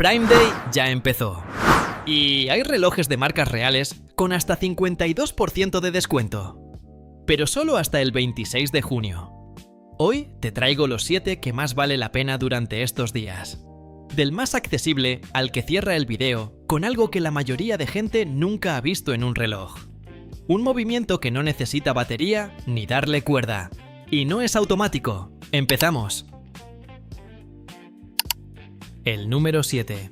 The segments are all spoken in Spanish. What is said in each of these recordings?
Prime Day ya empezó. Y hay relojes de marcas reales con hasta 52% de descuento. Pero solo hasta el 26 de junio. Hoy te traigo los 7 que más vale la pena durante estos días. Del más accesible al que cierra el video con algo que la mayoría de gente nunca ha visto en un reloj. Un movimiento que no necesita batería ni darle cuerda. Y no es automático. ¡Empezamos! El número 7.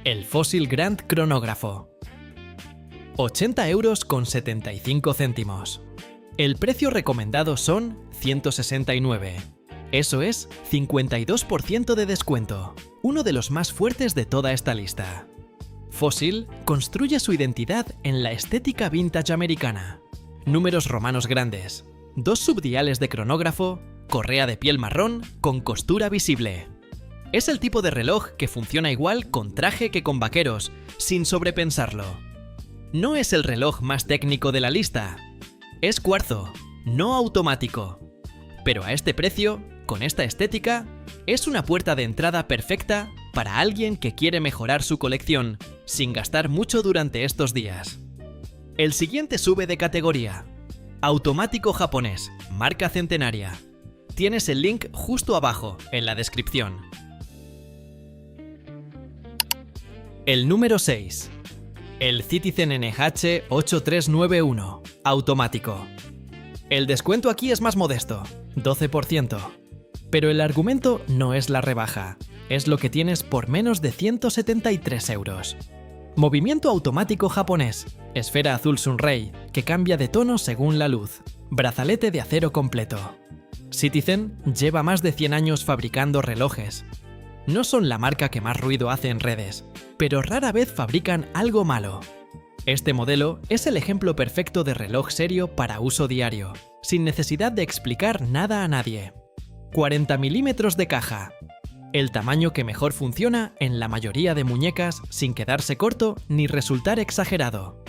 El Fossil Grand Cronógrafo. 80 € con 75 céntimos. El precio recomendado son 169. Eso es 52% de descuento. Uno de los más fuertes de toda esta lista. Fossil construye su identidad en la estética vintage americana. Números romanos grandes, 2 subdiales de cronógrafo, correa de piel marrón con costura visible. Es el tipo de reloj que funciona igual con traje que con vaqueros, sin sobrepensarlo. No es el reloj más técnico de la lista. Es cuarzo, no automático. Pero a este precio, con esta estética, es una puerta de entrada perfecta para alguien que quiere mejorar su colección sin gastar mucho durante estos días. El siguiente sube de categoría. Automático japonés, marca centenaria. Tienes el link justo abajo, en la descripción. El número 6. El Citizen NH8391, automático. El descuento aquí es más modesto, 12%. Pero el argumento no es la rebaja, es lo que tienes por menos de 173 €. Movimiento automático japonés, esfera azul Sunray, que cambia de tono según la luz, brazalete de acero completo. Citizen lleva más de 100 años fabricando relojes. No son la marca que más ruido hace en redes, pero rara vez fabrican algo malo. Este modelo es el ejemplo perfecto de reloj serio para uso diario, sin necesidad de explicar nada a nadie. 40 milímetros de caja. El tamaño que mejor funciona en la mayoría de muñecas sin quedarse corto ni resultar exagerado.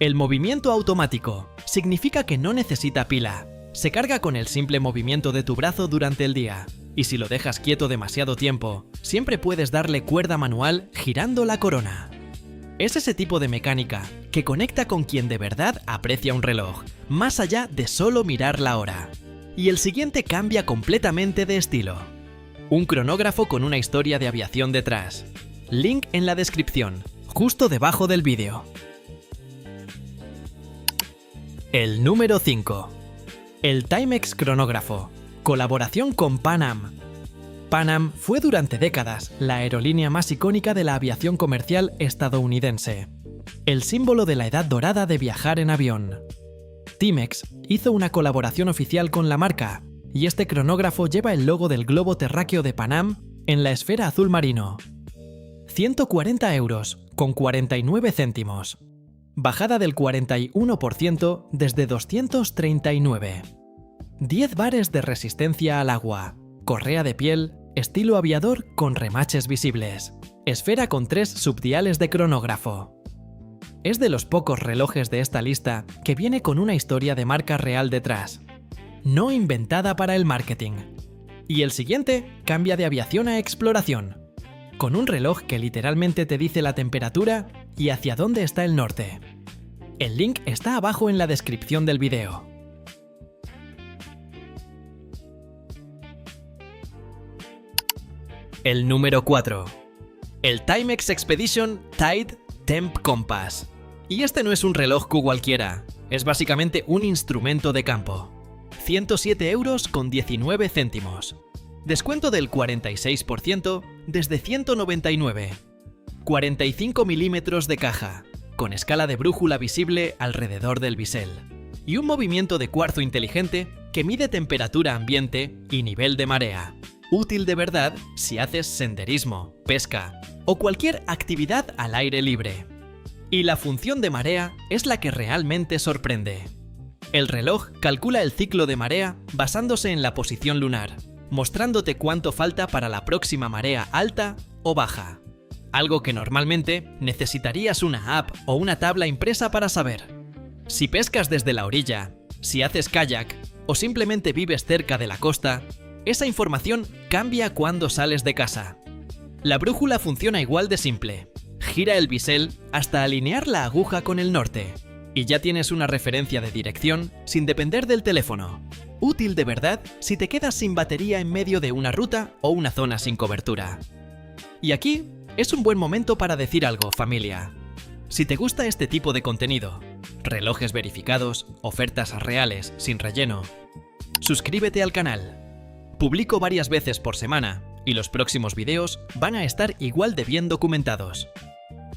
El movimiento automático significa que no necesita pila. Se carga con el simple movimiento de tu brazo durante el día. Y si lo dejas quieto demasiado tiempo, siempre puedes darle cuerda manual girando la corona. Es ese tipo de mecánica que conecta con quien de verdad aprecia un reloj, más allá de solo mirar la hora. Y el siguiente cambia completamente de estilo. Un cronógrafo con una historia de aviación detrás. Link en la descripción, justo debajo del vídeo. El número 5. El Timex cronógrafo. Colaboración con Pan Am. Pan Am fue durante décadas la aerolínea más icónica de la aviación comercial estadounidense. El símbolo de la edad dorada de viajar en avión. Timex hizo una colaboración oficial con la marca, y este cronógrafo lleva el logo del globo terráqueo de Pan Am en la esfera azul marino. 140 € con 49 céntimos. Bajada del 41% desde 239. 10 bares de resistencia al agua, correa de piel, estilo aviador con remaches visibles, esfera con 3 subdiales de cronógrafo. Es de los pocos relojes de esta lista que viene con una historia de marca real detrás, no inventada para el marketing. Y el siguiente cambia de aviación a exploración, con un reloj que literalmente te dice la temperatura y hacia dónde está el norte. El link está abajo en la descripción del video. El número 4. El Timex Expedition Tide Temp Compass. Y este no es un reloj cualquiera, es básicamente un instrumento de campo. 107 € con 19 céntimos. Descuento del 46% desde 199. 45 milímetros de caja, con escala de brújula visible alrededor del bisel. Y un movimiento de cuarzo inteligente que mide temperatura ambiente y nivel de marea. Útil de verdad si haces senderismo, pesca o cualquier actividad al aire libre. Y la función de marea es la que realmente sorprende. El reloj calcula el ciclo de marea basándose en la posición lunar, mostrándote cuánto falta para la próxima marea alta o baja. Algo que normalmente necesitarías una app o una tabla impresa para saber. Si pescas desde la orilla, si haces kayak o simplemente vives cerca de la costa, esa información cambia cuando sales de casa. La brújula funciona igual de simple. Gira el bisel hasta alinear la aguja con el norte, y ya tienes una referencia de dirección sin depender del teléfono. Útil de verdad si te quedas sin batería en medio de una ruta o una zona sin cobertura. Y aquí es un buen momento para decir algo, familia. Si te gusta este tipo de contenido, relojes verificados, ofertas reales, sin relleno, suscríbete al canal. Publico varias veces por semana y los próximos vídeos van a estar igual de bien documentados.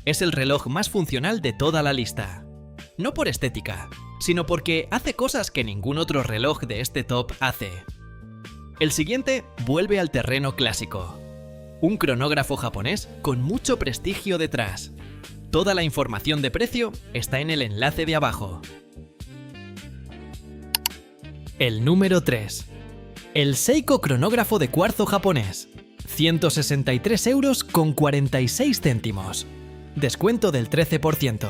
Es el reloj más funcional de toda la lista. No por estética, sino porque hace cosas que ningún otro reloj de este top hace. El siguiente vuelve al terreno clásico. Un cronógrafo japonés con mucho prestigio detrás. Toda la información de precio está en el enlace de abajo. El número 3. El Seiko cronógrafo de cuarzo japonés. 163 euros con 46 céntimos. Descuento del 13%.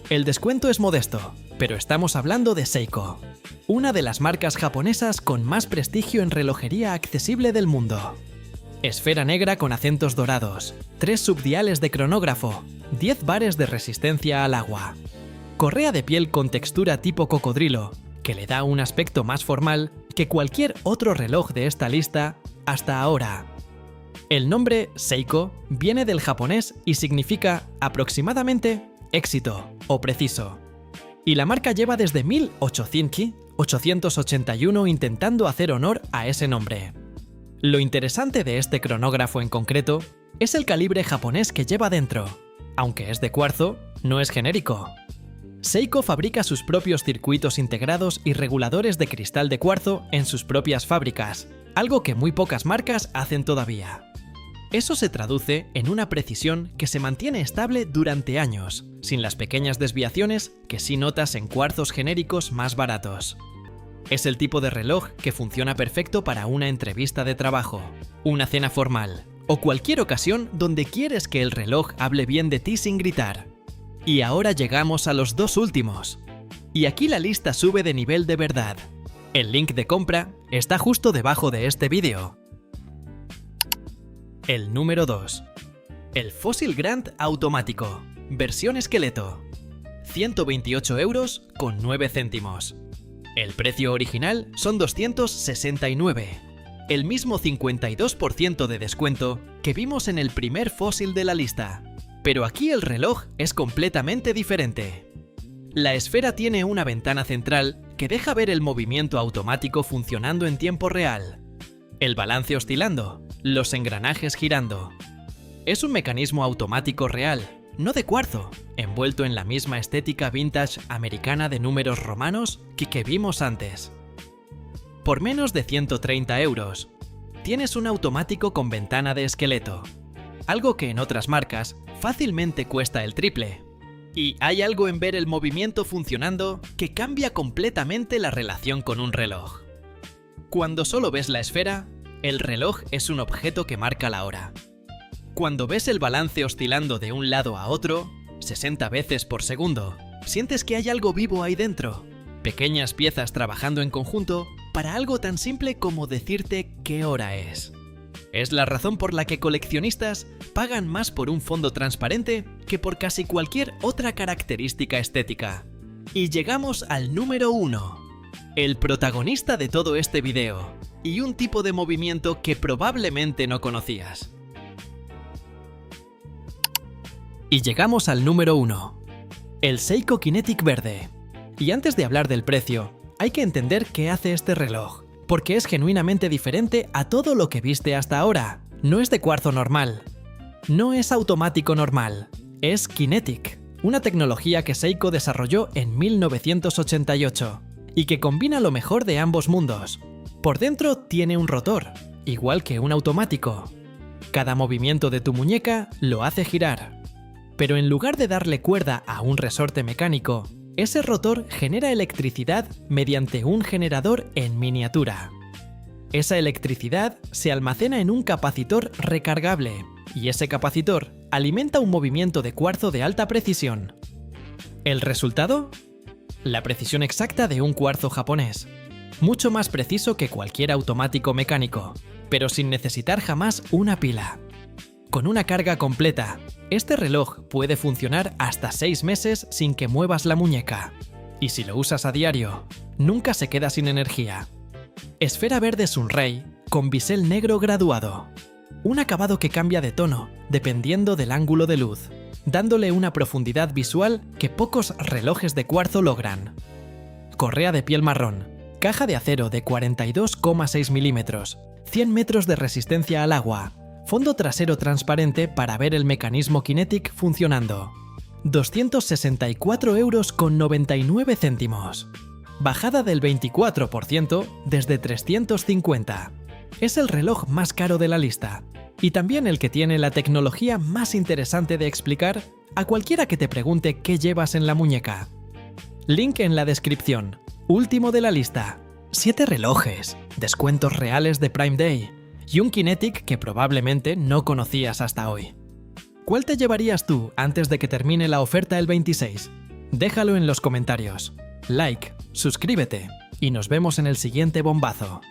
El descuento es modesto, pero estamos hablando de Seiko, una de las marcas japonesas con más prestigio en relojería accesible del mundo. Esfera negra con acentos dorados, 3 subdiales de cronógrafo, 10 bares de resistencia al agua. Correa de piel con textura tipo cocodrilo, que le da un aspecto más formal que cualquier otro reloj de esta lista hasta ahora. El nombre Seiko viene del japonés y significa aproximadamente éxito o preciso. Y la marca lleva desde 1881 intentando hacer honor a ese nombre. Lo interesante de este cronógrafo en concreto es el calibre japonés que lleva dentro. Aunque es de cuarzo, no es genérico. Seiko fabrica sus propios circuitos integrados y reguladores de cristal de cuarzo en sus propias fábricas, algo que muy pocas marcas hacen todavía. Eso se traduce en una precisión que se mantiene estable durante años, sin las pequeñas desviaciones que sí notas en cuarzos genéricos más baratos. Es el tipo de reloj que funciona perfecto para una entrevista de trabajo, una cena formal o cualquier ocasión donde quieres que el reloj hable bien de ti sin gritar. Y ahora llegamos a los dos últimos. Y aquí la lista sube de nivel de verdad. El link de compra está justo debajo de este vídeo. El número 2. El Fossil Grand automático, versión esqueleto. 128 euros con 9 céntimos. El precio original son 269, el mismo 52% de descuento que vimos en el primer fósil de la lista. Pero aquí el reloj es completamente diferente. La esfera tiene una ventana central que deja ver el movimiento automático funcionando en tiempo real. El balance oscilando, los engranajes girando. Es un mecanismo automático real, no de cuarzo, envuelto en la misma estética vintage americana de números romanos que vimos antes. Por menos de 130 euros, tienes un automático con ventana de esqueleto, algo que en otras marcas fácilmente cuesta el triple. Y hay algo en ver el movimiento funcionando que cambia completamente la relación con un reloj. Cuando solo ves la esfera, el reloj es un objeto que marca la hora. Cuando ves el balance oscilando de un lado a otro, 60 veces por segundo, sientes que hay algo vivo ahí dentro. Pequeñas piezas trabajando en conjunto para algo tan simple como decirte qué hora es. Es la razón por la que coleccionistas pagan más por un fondo transparente que por casi cualquier otra característica estética. Y llegamos al número 1, el protagonista de todo este video, y un tipo de movimiento que probablemente no conocías. Y llegamos al número 1, el Seiko Kinetic verde. Y antes de hablar del precio, hay que entender qué hace este reloj, porque es genuinamente diferente a todo lo que viste hasta ahora. No es de cuarzo normal, no es automático normal, es Kinetic, una tecnología que Seiko desarrolló en 1988 y que combina lo mejor de ambos mundos. Por dentro tiene un rotor, igual que un automático. Cada movimiento de tu muñeca lo hace girar. Pero en lugar de darle cuerda a un resorte mecánico, ese rotor genera electricidad mediante un generador en miniatura. Esa electricidad se almacena en un capacitor recargable, y ese capacitor alimenta un movimiento de cuarzo de alta precisión. ¿El resultado? La precisión exacta de un cuarzo japonés. Mucho más preciso que cualquier automático mecánico, pero sin necesitar jamás una pila. Con una carga completa, este reloj puede funcionar hasta 6 meses sin que muevas la muñeca. Y si lo usas a diario, nunca se queda sin energía. Esfera verde Sunray con bisel negro graduado. Un acabado que cambia de tono dependiendo del ángulo de luz, dándole una profundidad visual que pocos relojes de cuarzo logran. Correa de piel marrón, caja de acero de 42,6 milímetros, 100 metros de resistencia al agua, fondo trasero transparente para ver el mecanismo Kinetic funcionando. 264,99 €. Bajada del 24% desde 350. Es el reloj más caro de la lista y también el que tiene la tecnología más interesante de explicar a cualquiera que te pregunte qué llevas en la muñeca. Link en la descripción. Último de la lista. 7 relojes, descuentos reales de Prime Day y un Kinetic que probablemente no conocías hasta hoy. ¿Cuál te llevarías tú antes de que termine la oferta el 26? Déjalo en los comentarios. Like, suscríbete y nos vemos en el siguiente bombazo.